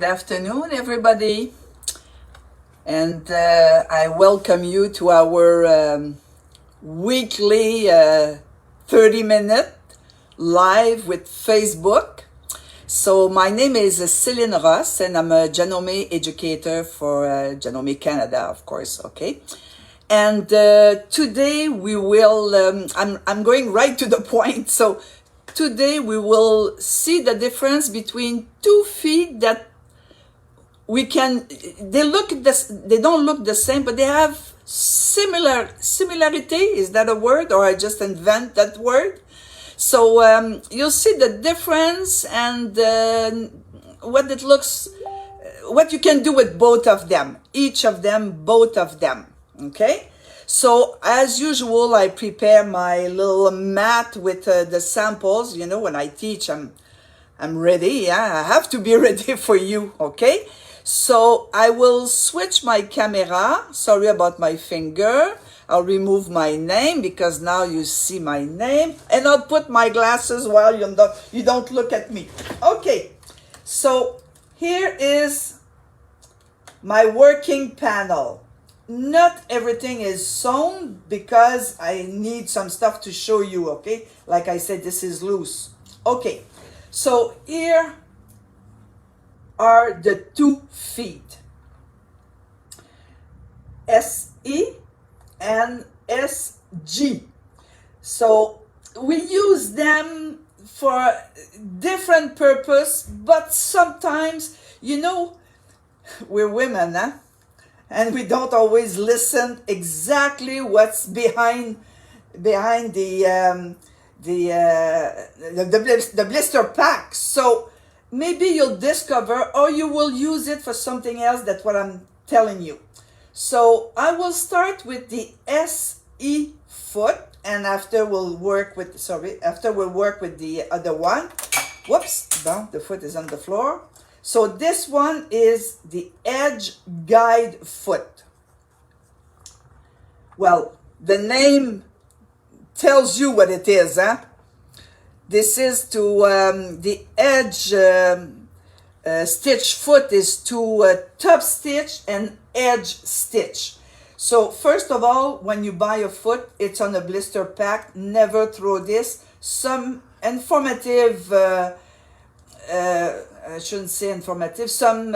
Good afternoon, everybody, and I welcome you to our weekly 30-minute live with Facebook. So my name is Celine and I'm a Janome educator for Janome Canada, of course, okay? And today we will, I'm going right to the point, so today we will see the difference between two feet that we can, they don't look the same, but they have similarity. Is that a word, or I just invent that word? So you'll see the difference and what it looks, what you can do with both of them, each of them, both of them, okay? So as usual, I prepare my little mat with the samples. You know, when I teach, I'm ready. Yeah, I have to be ready for you, okay? So I will switch my camera. Sorry about my finger. I'll remove my name because now you see my name, and I'll put my glasses while you don't look at me. Okay, so here is my working panel. Not everything is sewn because I need some stuff to show you, okay? Like I said, this is loose. Okay, so here are the 2 feet, SE and SG. So we use them for different purpose, but sometimes, you know, we're women, huh? And we don't always listen exactly what's behind the blister pack. So maybe you'll discover, or you will use it for something else. That's what I'm telling you. So I will start with the SE foot, and after we'll work with the other one. Whoops, no, the foot is on the floor. So this one is the edge guide foot. Well, the name tells you what it is, huh? This is to the edge stitch foot is to top stitch and edge stitch. So first of all, when you buy a foot, it's on a blister pack. Never throw this. Some informative I shouldn't say informative, some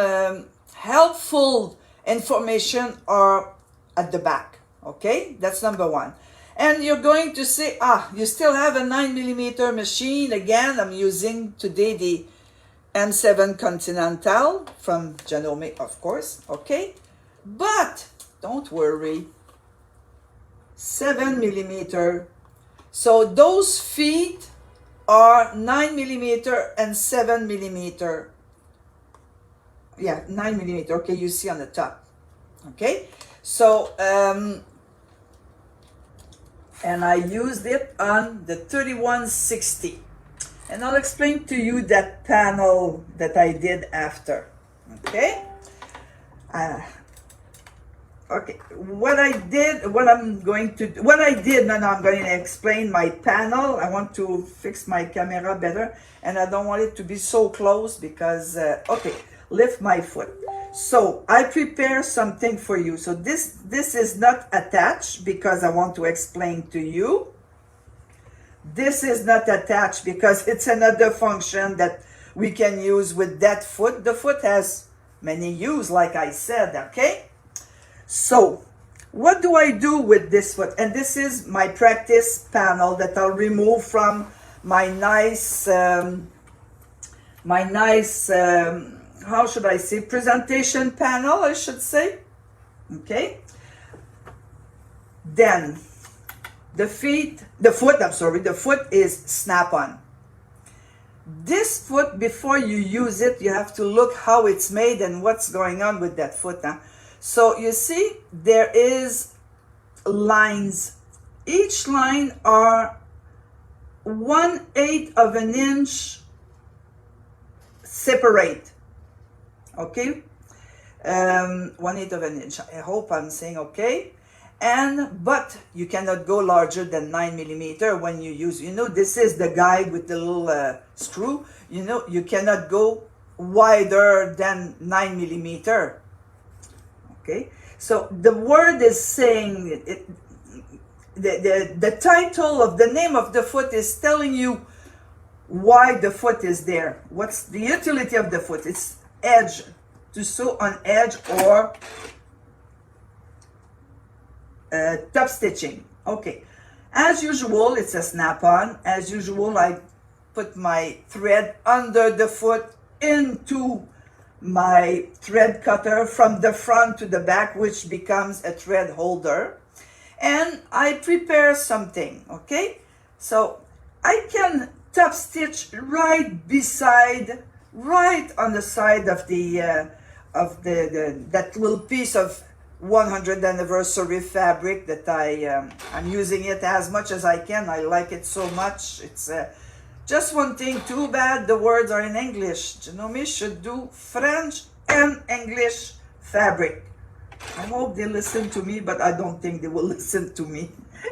helpful information are at the back, okay? That's number one. And you're going to say, you still have a 9mm machine. Again, I'm using today the M7 Continental from Janome, of course, okay? But don't worry, 7mm. So those feet are 9mm and 7mm. Yeah, 9mm. Okay, you see on the top. Okay, so and I used it on the 3160, and I'll explain to you that panel that I did after. Okay. Okay, what I did, now I'm going to explain my panel. I want to fix my camera better, and I don't want it to be so close because, okay, lift my foot. So I prepare something for you. So this is not attached because I want to explain to you. This is not attached because it's another function that we can use with that foot. The foot has many uses, like I said, okay? So, what do I do with this foot? And this is my practice panel that I'll remove from my nice, how should I say, presentation panel, I should say. Okay. Then, the foot is snap-on. This foot, before you use it, you have to look how it's made and what's going on with that foot, huh? So you see, there is lines. Each line are 1/8 of an inch separate. Okay, 1/8 of an inch. I hope I'm saying okay. But you cannot go larger than 9mm when you use. You know, this is the guide with the little screw. You know, you cannot go wider than 9 mm. Okay, so the word is saying the title of the name of the foot is telling you why the foot is there. What's the utility of the foot? It's edge, to sew on edge, or top stitching. Okay, as usual, it's a snap-on. As usual, I put my thread under the foot into my thread cutter from the front to the back, which becomes a thread holder, and I prepare something. Okay, so I can top stitch right on the side of that little piece of 100th anniversary fabric that I'm using it as much as I can. I like it so much. It's just one thing, too bad the words are in English. Janome should do French and English fabric. I hope they listen to me, but I don't think they will listen to me.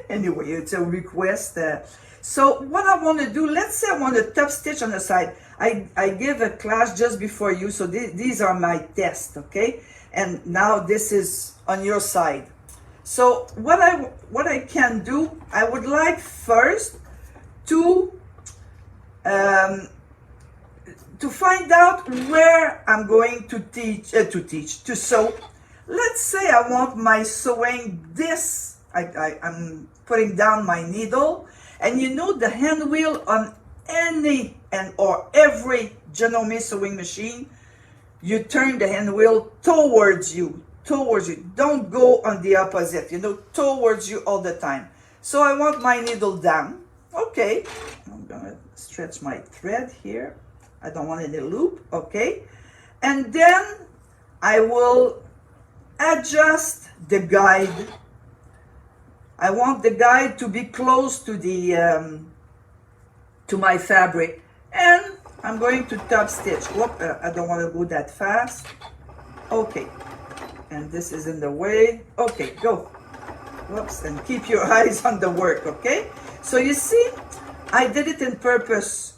Anyway, it's a request. So what I want to do, let's say I want to top stitch on the side. I gave a class just before you, so these are my tests, okay? And now this is on your side. So what I can do, I would like first to find out where I'm going to sew. Let's say I want my sewing this. I'm putting down my needle, and you know the hand wheel on any or every Janome sewing machine, you turn the hand wheel towards you. Don't go on the opposite, towards you all the time. So I want my needle down. Okay, I'm gonna stretch my thread here. I don't want any loop. Okay, and then I will adjust the guide. I want the guide to be close to the to my fabric, and I'm going to top stitch. Whoop, I don't want to go that fast. Okay, and this is in the way. Okay, go. Whoops, and keep your eyes on the work. Okay, so you see, I did it in purpose.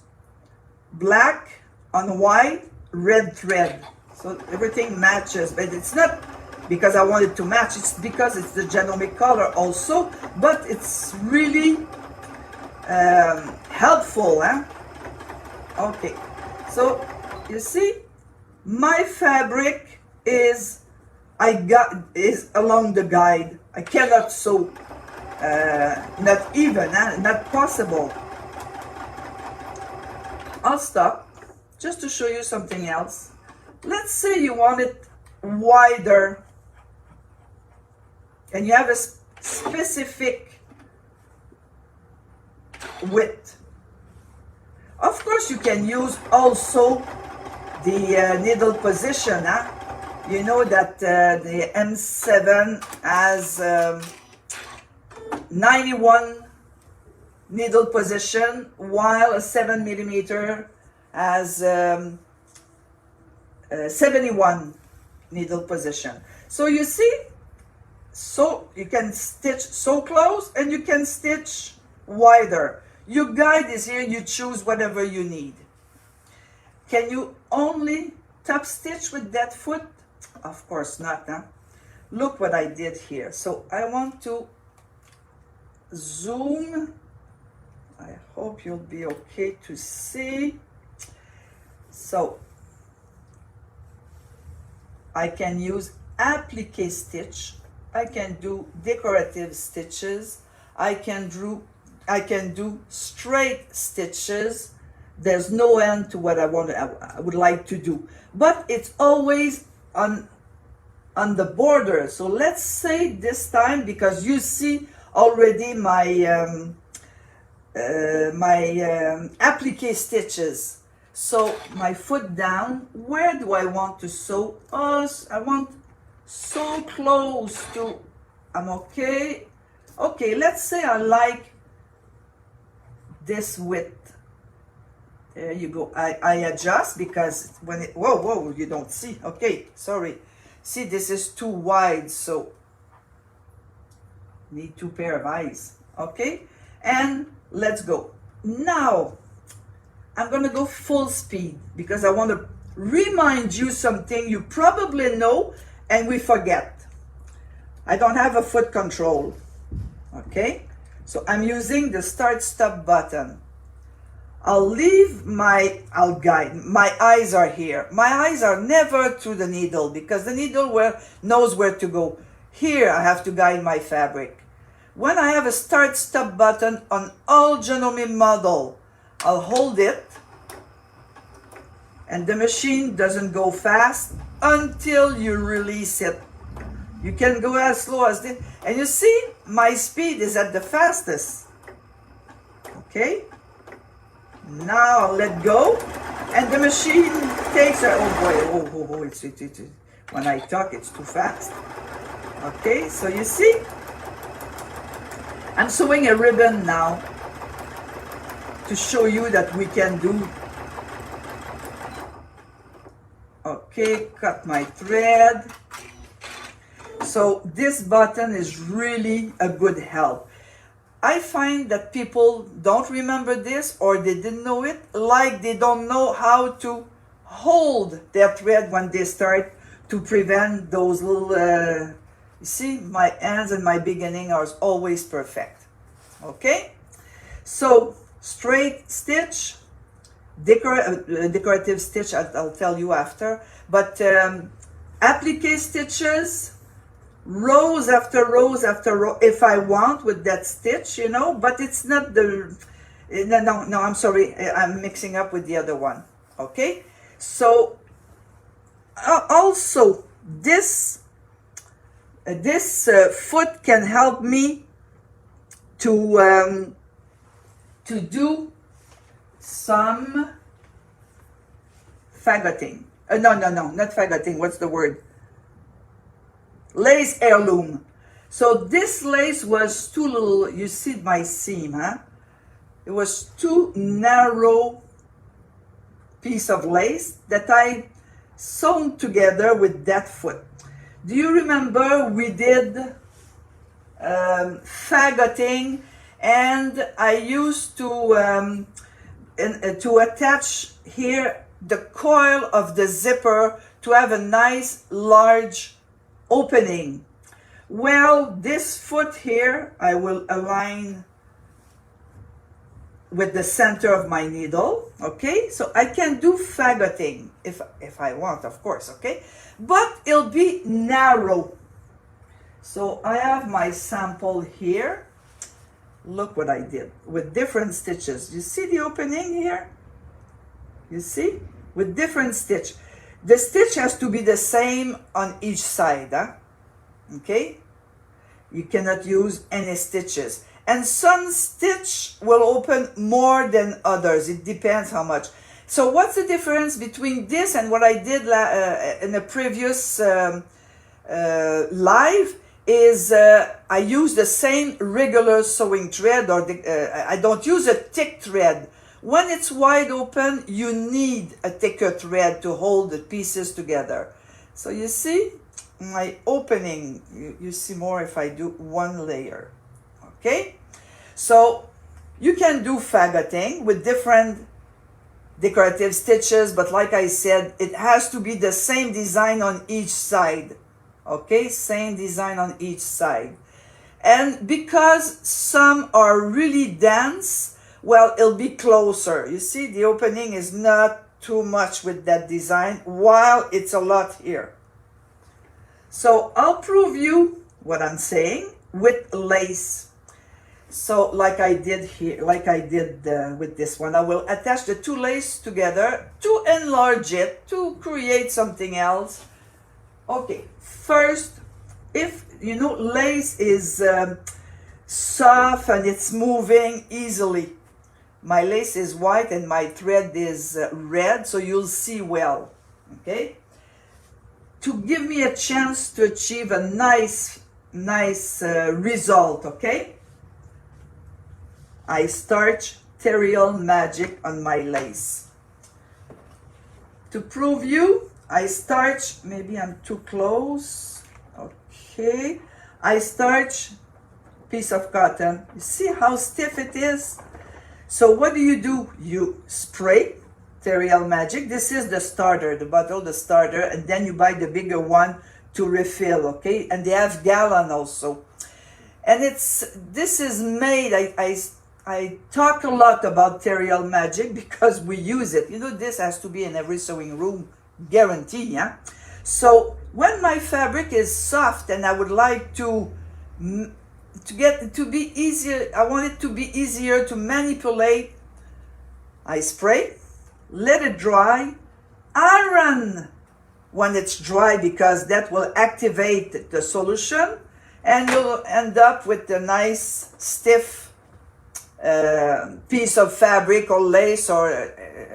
Black on white, red thread, so everything matches. But it's not because I want it to match, it's because it's the Janome color also, but it's really helpful, huh? Okay, so you see, my fabric is along the guide. I cannot sew not even, not possible. I'll stop just to show you something else. Let's say you want it wider and you have a specific width. Of course, you can use also the needle position. You know that the M7 has 91 needle position, while a 7mm has 71 needle position. So you see, so you can stitch so close and you can stitch wider. Your guide is here, you choose whatever you need. Can you only top stitch with that foot? Of course not, huh? Look what I did here. So I want to zoom. I hope you'll be okay to see. So I can use applique stitch. I can do decorative stitches. I can do straight stitches. There's no end to what I would like to do, but it's always on the border. So let's say this time, because you see already my applique stitches. So my foot down, where do I want to sew? Oh, I want so close to, I'm okay. Okay, let's say I like this width. There you go. I adjust because when it, whoa, you don't see. Okay, sorry. See, this is too wide, so need two pair of eyes. Okay, and let's go. Now, I'm gonna go full speed because I want to remind you something you probably know and we forget. I don't have a foot control, okay? So I'm using the start stop button. I'll guide. My eyes are here. My eyes are never through the needle because the needle knows where to go. Here I have to guide my fabric. When I have a start stop button on all Janome model, I'll hold it and the machine doesn't go fast until you release it. You can go as slow as this. And you see, my speed is at the fastest. Okay? Now I'll let go and the machine takes a, oh boy, it's when I talk it's too fast. Okay, so you see, I'm sewing a ribbon now to show you that we can do. Okay, cut my thread. So this button is really a good help. I find that people don't remember this or they didn't know it, like they don't know how to hold their thread when they start to prevent those little, you see, my ends and my beginning are always perfect. Okay? So straight stitch, decorative stitch, I'll tell you after, but applique stitches, rows after rows after row if I want with that stitch, you know, but it's not the, no, I'm sorry, I'm mixing up with the other one. Okay, so also this foot can help me to do some fagotting. No, not fagotting, what's the word? Lace heirloom. So this lace was too little, you see my seam, huh? It was too narrow piece of lace that I sewn together with that foot. Do you remember we did fagotting and I used to attach here the coil of the zipper to have a nice large opening. Well, this foot here I will align with the center of my needle. Okay, so I can do fagotting if I want, of course. Okay, but it'll be narrow. So I have my sample here. Look what I did with different stitches. You see the opening here? You see, with different stitch. The stitch has to be the same on each side, huh? Okay? You cannot use any stitches. And some stitch will open more than others. It depends how much. So what's the difference between this and what I did in a previous live is I use the same regular sewing thread, or I don't use a thick thread. When it's wide open, you need a thicker thread to hold the pieces together. So you see my opening, you see more if I do one layer. Okay? So you can do fagotting with different decorative stitches, but like I said, it has to be the same design on each side. Okay? Same design on each side. And because some are really dense, well, it'll be closer. You see, the opening is not too much with that design, while it's a lot here. So I'll prove you what I'm saying with lace. So like I did here, like I did with this one, I will attach the two laces together to enlarge it, to create something else. Okay, first, if you know lace is soft and it's moving easily. My lace is white and my thread is red, so you'll see well, okay? To give me a chance to achieve a nice result, okay? I start Ethereal Magic on my lace. To prove you, I start, maybe I'm too close, okay? I start piece of cotton. You see how stiff it is? So what do? You spray Teriel Magic. This is the starter, the bottle, the starter, and then you buy the bigger one to refill, okay? And they have gallon also. And this is made, I talk a lot about Teriel Magic because we use it. You know, this has to be in every sewing room, guarantee, yeah? So when my fabric is soft and I would like to get it to be easier, I want it to be easier to manipulate, I spray, let it dry, iron when it's dry because that will activate the solution, and you'll end up with a nice stiff piece of fabric or lace or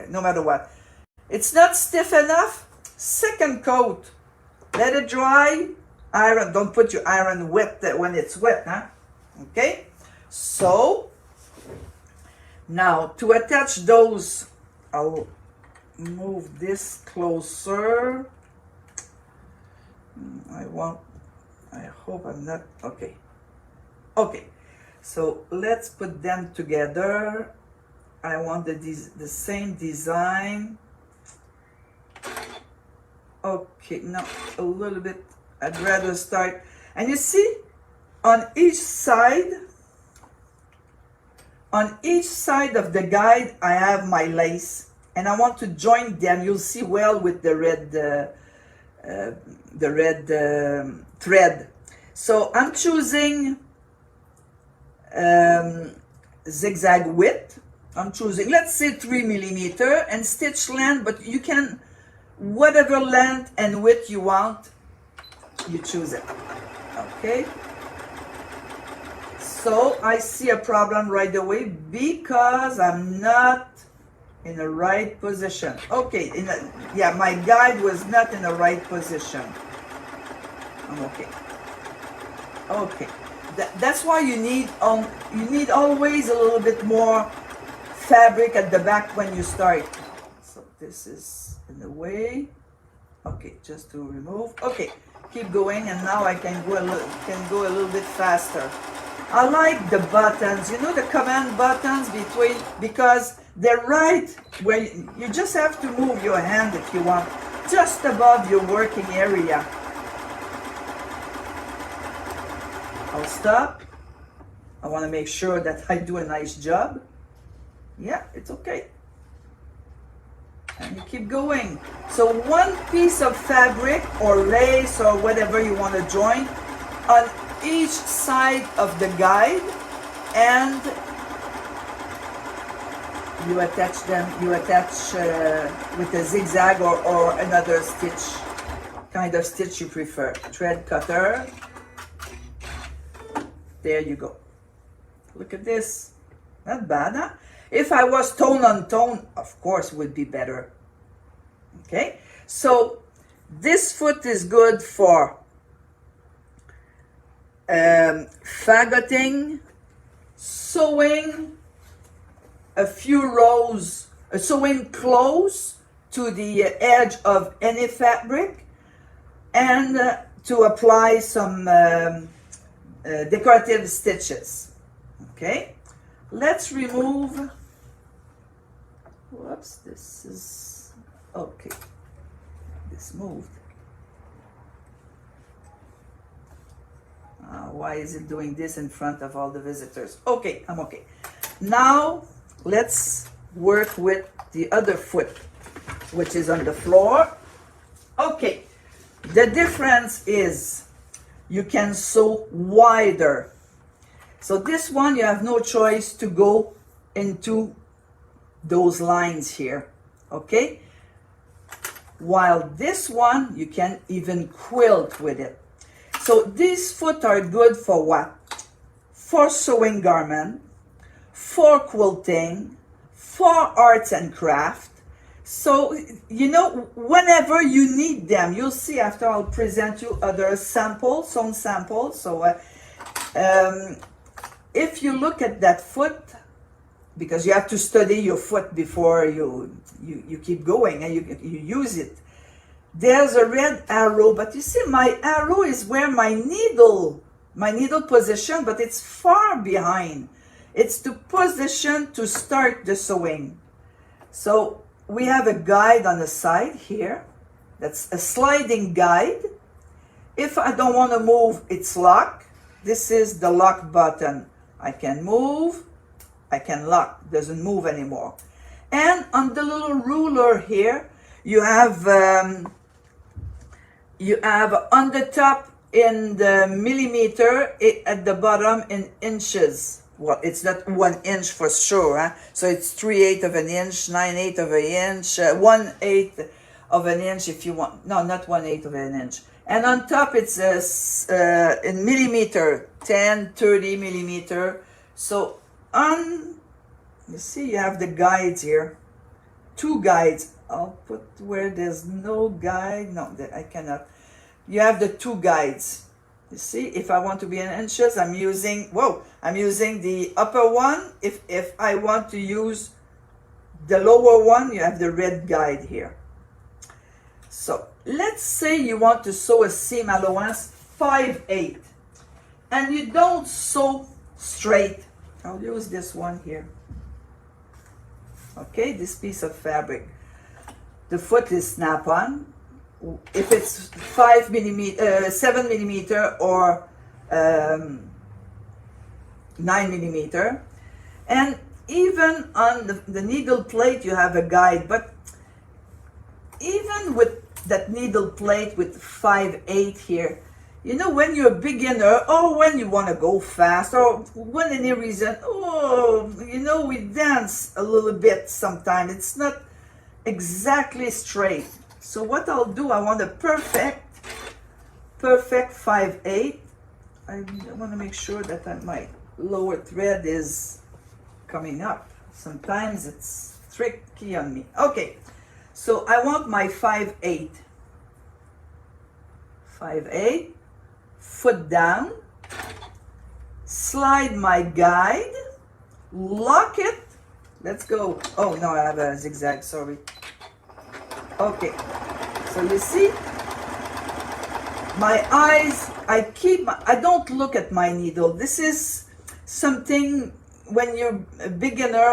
no matter what. It's not stiff enough, second coat, let it dry, iron. Don't put your iron wet when it's wet, huh? Okay, so now to attach those, I'll move this closer. I hope I'm not, okay. Okay, so let's put them together. I want the same design. Okay, now a little bit, I'd rather start, and you see, on each side of the guide, I have my lace, and I want to join them. You'll see well with the red thread. So I'm choosing zigzag width. I'm choosing, let's say 3 millimeter, and stitch length, but you can, whatever length and width you want, you choose it. Okay. So I see a problem right away because I'm not in the right position. Okay, yeah, my guide was not in the right position. I'm okay. Okay, that's why you need always a little bit more fabric at the back when you start. So this is in the way. Okay, just to remove. Okay, keep going, and now I can go a little bit faster. I like the buttons, you know, the command buttons because they're right where you just have to move your hand if you want, just above your working area. I'll stop. I want to make sure that I do a nice job. Yeah, it's okay. And you keep going. So one piece of fabric or lace or whatever you want to join on each side of the guide, and you attach them, with a zigzag or another stitch, kind of stitch you prefer. Thread cutter. There you go. Look at this. Not bad, huh? If I was tone on tone, of course, would be better. Okay, so this foot is good for fagotting, sewing a few rows, sewing close to the edge of any fabric, and to apply some decorative stitches. Okay, let's remove, whoops, this is, okay, this moved. Why is it doing this in front of all the visitors? Okay, I'm okay. Now, let's work with the other foot, which is on the floor. Okay, the difference is you can sew wider. So this one, you have no choice to go into those lines here, okay? While this one, you can even quilt with it. So these foot are good for what? For sewing garment, for quilting, for arts and craft. So, you know, whenever you need them, you'll see after I'll present you other samples, some samples. So if you look at that foot, because you have to study your foot before you keep going and you use it. There's a red arrow, but you see my arrow is where my needle position, but it's far behind. It's to position to start the sewing. So we have a guide on the side here. That's a sliding guide. If I don't want to move, it's lock. This is the lock button. I can move, I can lock, doesn't move anymore. And on the little ruler here, you have on the top in the millimeter, at the bottom in inches. Well, it's not 1 inch for sure, huh? So it's 3/8 of an inch, 9/8 of an inch, 1/8 of an inch if you want. No, not 1/8 of an inch. And on top it's in millimeter, 10, 30 millimeter. So you see, you have the guides here. 2 guides. I'll put where there's no guide. No, I cannot. You have the 2 guides. You see, if I want to be in inches, I'm using the upper one. If I want to use the lower one, you have the red guide here. So let's say you want to sew a seam allowance 5/8 and you don't sew straight. I'll use this one here. Okay, this piece of fabric. The foot is snap-on. If it's 7 millimeter or 9 millimeter, and even on the needle plate you have a guide, but even with that needle plate with 5/8 here, you know, when you're a beginner or when you want to go fast or when any reason, you know, we dance a little bit sometimes. It's not exactly straight. So what I'll do, I want a perfect 5/8. I want to make sure that my lower thread is coming up. Sometimes it's tricky on me. Okay, so I want my 5/8. 5/8, foot down, slide my guide, lock it. Let's go. Oh no, I have a zigzag, sorry. Okay, so you see, my eyes, I don't look at my needle. This is something when you're a beginner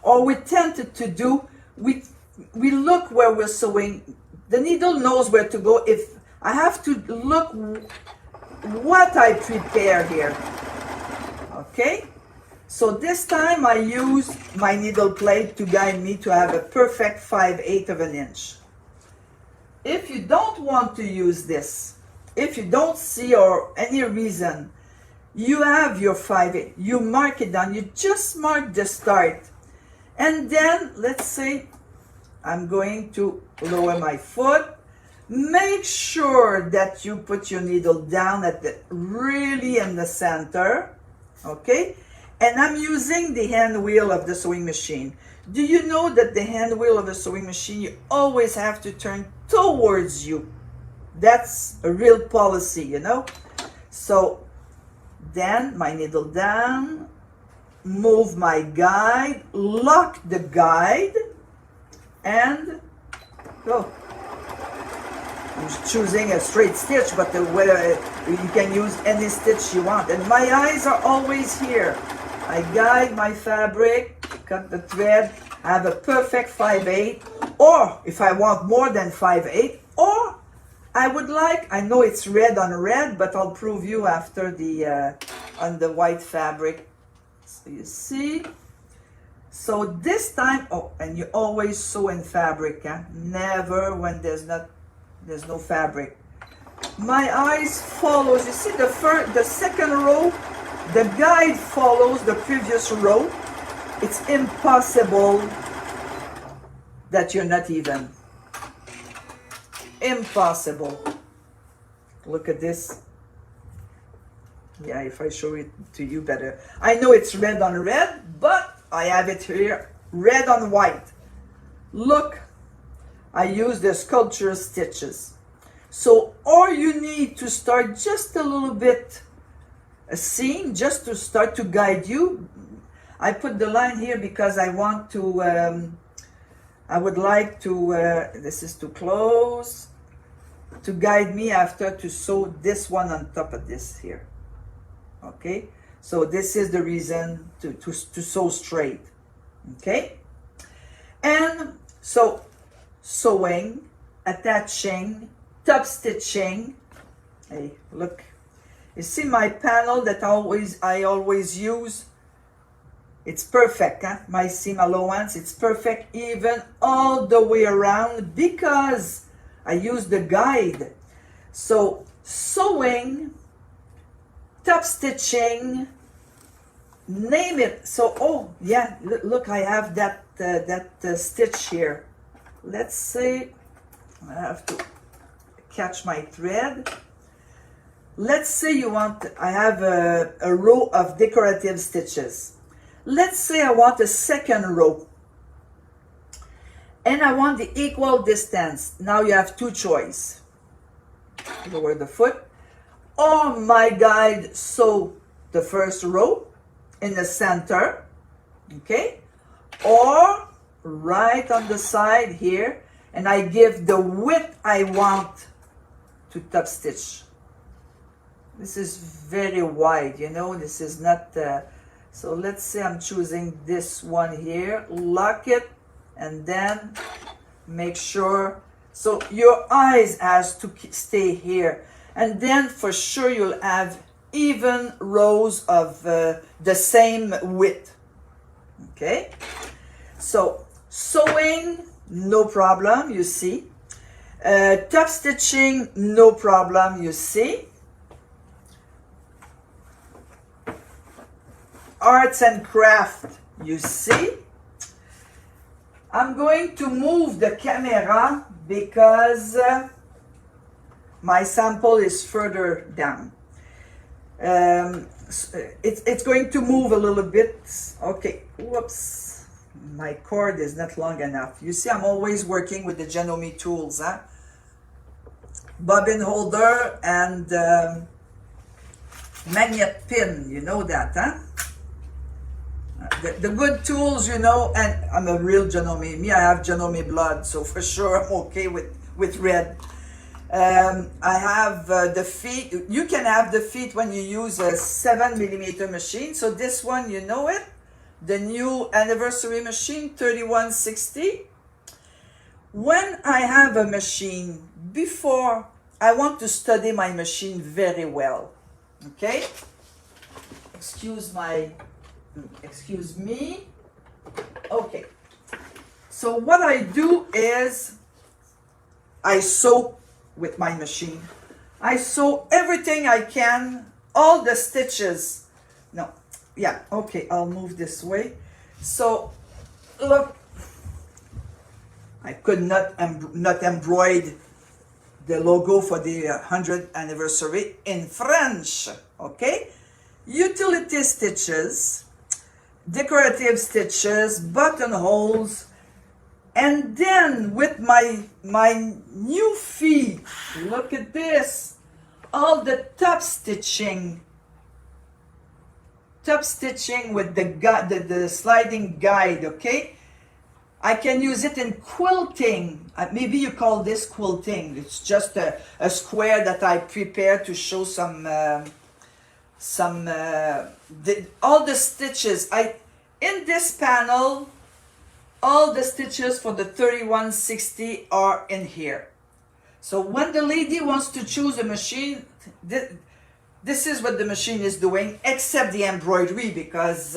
or we tend to do, we look where we're sewing. The needle knows where to go. If I have to look what I prepare here. Okay, so this time I use my needle plate to guide me to have a perfect 5/8 of an inch. If you don't want to use this, if you don't see or any reason, you have your 5/8, you mark it down, you just mark the start. And then let's say I'm going to lower my foot. Make sure that you put your needle down at really in the center, okay? And I'm using the hand wheel of the sewing machine. Do you know that the hand wheel of the sewing machine, you always have to turn towards you? That's a real policy, you know? So then my needle down, move my guide, lock the guide, and go. I'm choosing a straight stitch, but you can use any stitch you want. And my eyes are always here. I guide my fabric, cut the thread, have a perfect 5/8, or if I want more than 5/8, or I would like, I know it's red on red, but I'll prove you after on the white fabric. So you see, so this time, and you always sew in fabric, huh? Never when there's no fabric. My eyes follows, you see the second row, the guide follows the previous row. It's impossible that you're not even. Impossible. Look at this. Yeah, if I show it to you better. I know it's red on red, but I have it here, red on white. Look, I use the sculpture stitches. So all you need to start just a little bit a seam, just to start to guide you. I put the line here because I want to, I would like to, this is too close, to guide me after to sew this one on top of this here. Okay, so this is the reason to sew straight. Okay, and So sewing, attaching, top stitching. Hey, look. You see my panel that I always use? It's perfect, huh? My seam allowance, it's perfect even all the way around because I use the guide. So sewing, top stitching, name it. So, oh yeah, look, I have that stitch here. Let's say I have to catch my thread. Let's say I have a row of decorative stitches. Let's say I want a second row and I want the equal distance. Now you have two choices. Lower the foot, or my guide sew the first row in the center, okay, or right on the side here, and I give the width I want to top stitch. This is very wide, you know, this is not, so let's say I'm choosing this one here, lock it, and then make sure, so your eyes has to stay here, and then for sure you'll have even rows of the same width, okay? So sewing, no problem, you see. Top stitching, no problem, you see. Arts and craft, you see. I'm going to move the camera because my sample is further down. It's going to move a little bit. Okay, whoops, my cord is not long enough. You see, I'm always working with the Janome tools, huh? Bobbin holder and magnet pin, you know that, huh? The good tools, you know, and I'm a real Janome. Me, I have Janome blood, so for sure I'm okay with red. I have the feet. You can have the feet when you use a 7mm machine. So this one, you know it. The new anniversary machine, 3160. When I have a machine, before, I want to study my machine very well. Okay? Excuse me. Okay. So what I do is I sew with my machine. I sew everything I can, all the stitches. No, yeah, okay, I'll move this way. So look, I could not embroider the logo for the 100th anniversary in French, okay? Utility stitches, decorative stitches, buttonholes, and then with my new feet, look at this, all the top stitching with the sliding guide, okay? I can use it in quilting. Maybe you call this quilting. It's just a square that I prepared to show all the stitches. In this panel, all the stitches for the 3160 are in here. So when the lady wants to choose a machine, this is what the machine is doing, except the embroidery, because,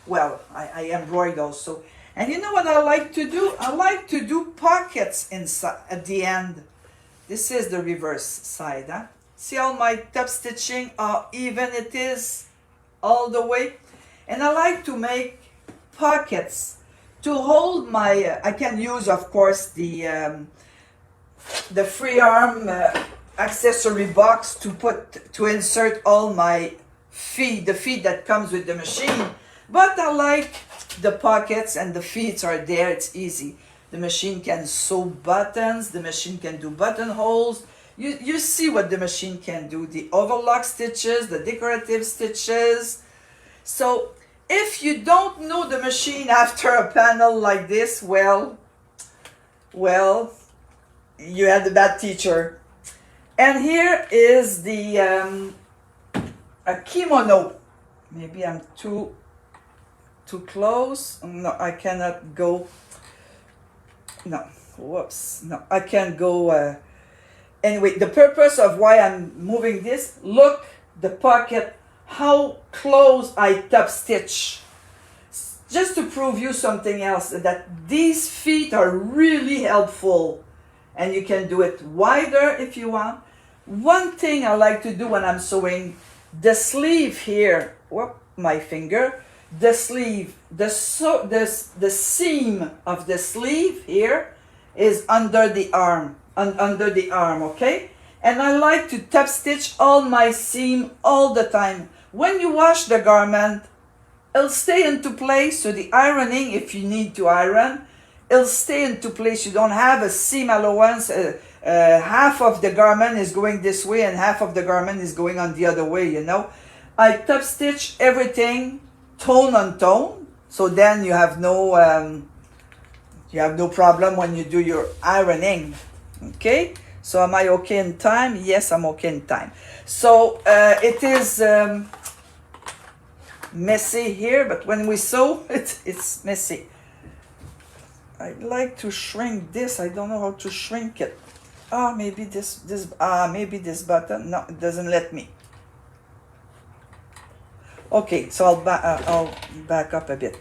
well, I embroider also. And you know what I like to do? I like to do pockets inside at the end. This is the reverse side, huh? See all my top stitching, how even it is all the way. And I like to make pockets to hold my, I can use, of course, the free arm accessory box to insert all my feet, the feet that comes with the machine. But I like the pockets, and the feet are there, it's easy. The machine can sew buttons, the machine can do buttonholes. You see what the machine can do, the overlock stitches, the decorative stitches. So if you don't know the machine after a panel like this, well, you had a bad teacher. And here is the a kimono. Maybe I'm too close. No, I cannot go. no, whoops, no, I can't go. Anyway, the purpose of why I'm moving this, look, the pocket, how close I top stitch. Just to prove you something else, that these feet are really helpful, and you can do it wider if you want. One thing I like to do when I'm sewing, the sleeve here, whoop, my finger, the sleeve, the seam of the sleeve here is under the arm, okay? And I like to top stitch all my seam all the time. When you wash the garment, it'll stay into place, so the ironing, if you need to iron, it'll stay into place. You don't have a seam allowance. Half of the garment is going this way and half of the garment is going on the other way, you know. I top stitch everything tone on tone, so then you have no problem when you do your ironing. Okay, so am I okay in time? Yes, I'm okay in time. So it is messy here, but when we sew, it's messy. I'd like to shrink this. I don't know how to shrink it. Maybe maybe this button. No, it doesn't let me. Okay, so I'll back up a bit.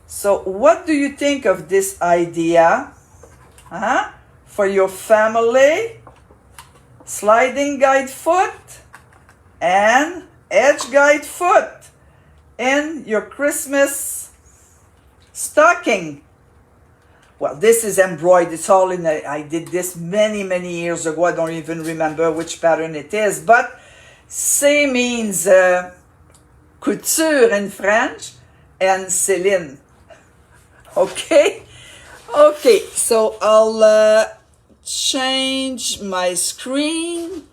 So what do you think of this idea? For your family, sliding guide foot and edge guide foot in your Christmas stocking. Well, this is embroidered. It's all in I did this many years ago. I don't even remember which pattern it is, but C means couture in French, and Celine. Okay, so I'll change my screen.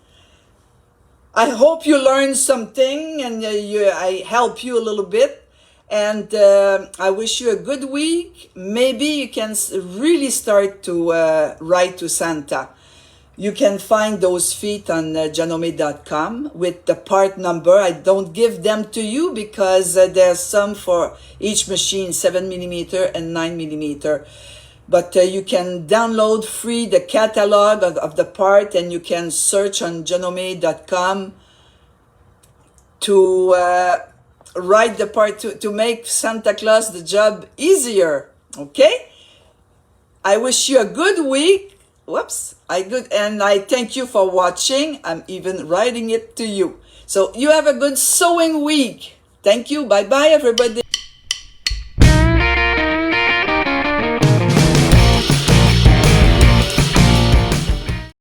I hope you learned something, and I help you a little bit. And I wish you a good week. Maybe you can really start to write to Santa. You can find those feet on janome.com with the part number. I don't give them to you because there's some for each machine, 7mm and 9mm. But you can download free the catalog of the part, and you can search on janome.com to write the part to make Santa Claus the job easier. Okay? I wish you a good week. And I thank you for watching. I'm even writing it to you. So you have a good sewing week. Thank you. Bye-bye, everybody.